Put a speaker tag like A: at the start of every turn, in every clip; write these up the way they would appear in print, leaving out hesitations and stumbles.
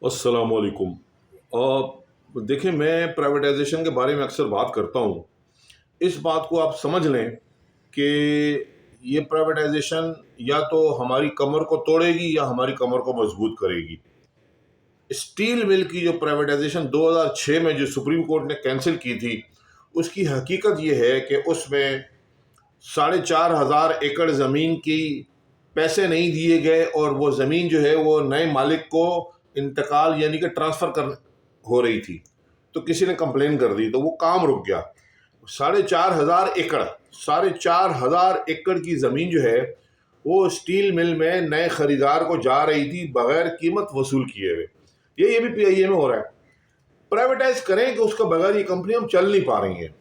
A: अस्सलाम वालेकुम। देखिए, मैं प्राइवेटाइजेशन के बारे में अक्सर बात करता हूँ। इस बात को आप समझ लें कि ये प्राइवेटाइजेशन या तो हमारी कमर को तोड़ेगी या हमारी कमर को मजबूत करेगी। स्टील मिल की जो प्राइवेटाइजेशन 2006 में जो सुप्रीम कोर्ट ने कैंसिल की थी, उसकी हकीकत ये है कि उसमें 4,500 एकड़ ज़मीन की पैसे नहीं दिए गए और वो ज़मीन जो है वो नए मालिक को इंतकाल यानी कि ट्रांसफ़र कर हो रही थी। तो किसी ने कंप्लेन कर दी तो वो काम रुक गया। 4,500 एकड़ की ज़मीन जो है वो स्टील मिल में नए खरीदार को जा रही थी बगैर कीमत वसूल किए हुए। ये भी पीआईए में हो रहा है। प्राइवेटाइज करें कि उसका बगैर ये कंपनी हम चल नहीं पा रही हैं।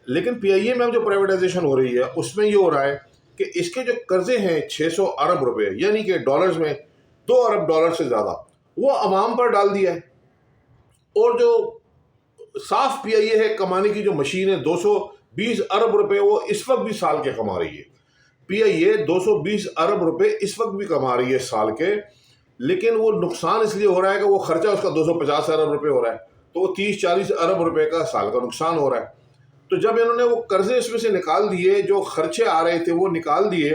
A: लेकिन पीआईए में जो प्राइवेटाइजेशन हो रही है उसमें ये हो रहा है कि इसके जो कर्जे हैं 600 अरब रुपए यानी कि डॉलर्स में 2 अरब डॉलर से ज़्यादा, वो अवाम पर डाल दिया है। और जो साफ पीआईए है कमाने की जो मशीन है 220 अरब रुपए वो इस वक्त भी साल के कमा रही है। पीआईए 220 अरब रुपए इस वक्त भी कमा रही है साल के, लेकिन वो नुकसान इसलिए हो रहा है कि वो खर्चा उसका 250 अरब रुपए हो रहा है, तो वो 30-40 अरब रुपए का साल का नुकसान हो रहा है। तो जब इन्होंने वो कर्जे इसमें से निकाल दिए, जो खर्चे आ रहे थे वो निकाल दिए,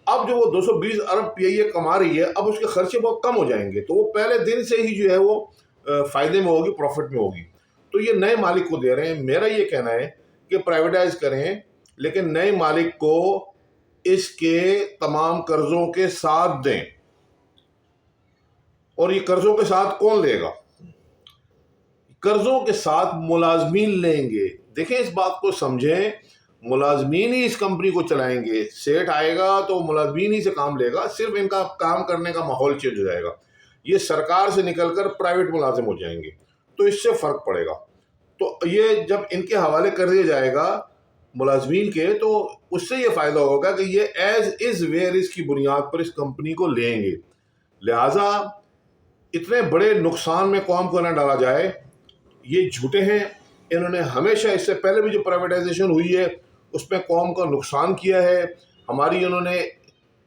A: अब जो वो 220 अरब पीआईए कमा रही है अब उसके खर्चे बहुत कम हो जाएंगे, तो वो पहले दिन से ही जो है वो फायदे में होगी, प्रॉफिट में होगी। तो ये नए मालिक को दे रहे हैं। मेरा ये कहना है कि प्राइवेटाइज करें, लेकिन नए मालिक को इसके तमाम कर्जों के साथ दें। और ये कर्जों के साथ कौन लेगा? कर्जों के साथ मुलाजमीन लेंगे। देखें, इस बात को समझें, मुलाजमीन ही इस कंपनी को चलाएंगे। सेठ आएगा तो मुलाजमीन ही से काम लेगा, सिर्फ इनका काम करने का माहौल चेंज हो जाएगा। ये सरकार से निकलकर प्राइवेट मुलाजिम हो जाएंगे, तो इससे फर्क पड़ेगा। तो ये जब इनके हवाले कर दिया जाएगा मुलाजमीन के, तो उससे ये फायदा होगा कि ये एज इज वेयर इज की बुनियाद पर इस कंपनी को लेंगे। लिहाजा इतने बड़े नुकसान में कौम को न डाला जाए, ये झूठे हैं। इन्होंने हमेशा इससे पहले भी जो प्राइवेटाइजेशन हुई है उसमें कौम का नुकसान किया है। हमारी इन्होंने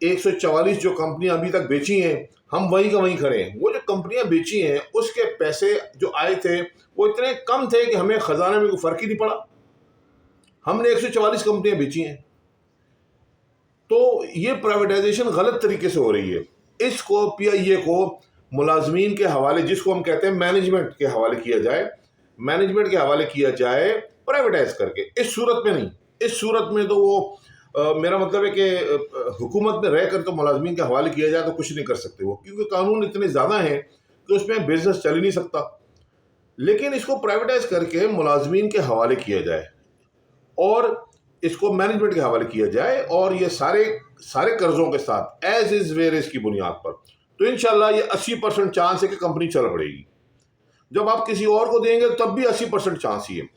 A: 144 जो कंपनियां अभी तक बेची हैं, हम वहीं का वहीं खड़े हैं। वो जो कंपनियां बेची हैं उसके पैसे जो आए थे वो इतने कम थे कि हमें खजाने में कोई फर्क ही नहीं पड़ा। हमने 144 कंपनियां बेची हैं। तो ये प्राइवेटाइजेशन गलत तरीके से हो रही है। इसको पीआईए को मुलाजमीन के हवाले, जिसको हम कहते हैं मैनेजमेंट के हवाले किया जाए, मैनेजमेंट के हवाले किया जाए प्राइवेटाइज करके। इस सूरत में नहीं, इस सूरत में तो वो मेरा मतलब है कि हुकूमत में रह कर तो मुलाजमीन के हवाले किया जाए तो कुछ नहीं कर सकते वो, क्योंकि कानून इतने ज़्यादा हैं कि उसमें बिजनेस चल ही नहीं सकता। लेकिन इसको प्राइवेटाइज करके मुलाजमीन के हवाले किया जाए और इसको मैनेजमेंट के हवाले किया जाए, और ये सारे कर्जों के साथ एज इज वेयर इज की बुनियाद पर, तो इंशाल्लाह ये 80% चांस है कि कंपनी चल पड़ेगी। जब आप किसी और को देंगे तब भी 80% चांस ही है।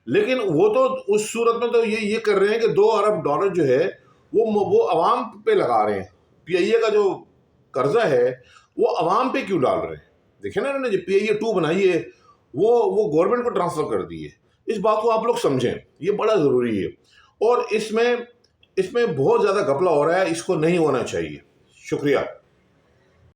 A: लेकिन वो तो उस सूरत में तो ये कर रहे हैं कि 2 अरब डॉलर जो है वो अवाम पे लगा रहे हैं। पीआईए का जो कर्जा है वो अवाम पे क्यों डाल रहे हैं? देखें ना, इन्होंने जो पीआईए 2 बनाई है वो गवर्नमेंट को ट्रांसफर कर दी है। इस बात को आप लोग समझें, ये बड़ा ज़रूरी है। और इसमें बहुत ज़्यादा घपला हो रहा है, इसको नहीं होना चाहिए। शुक्रिया।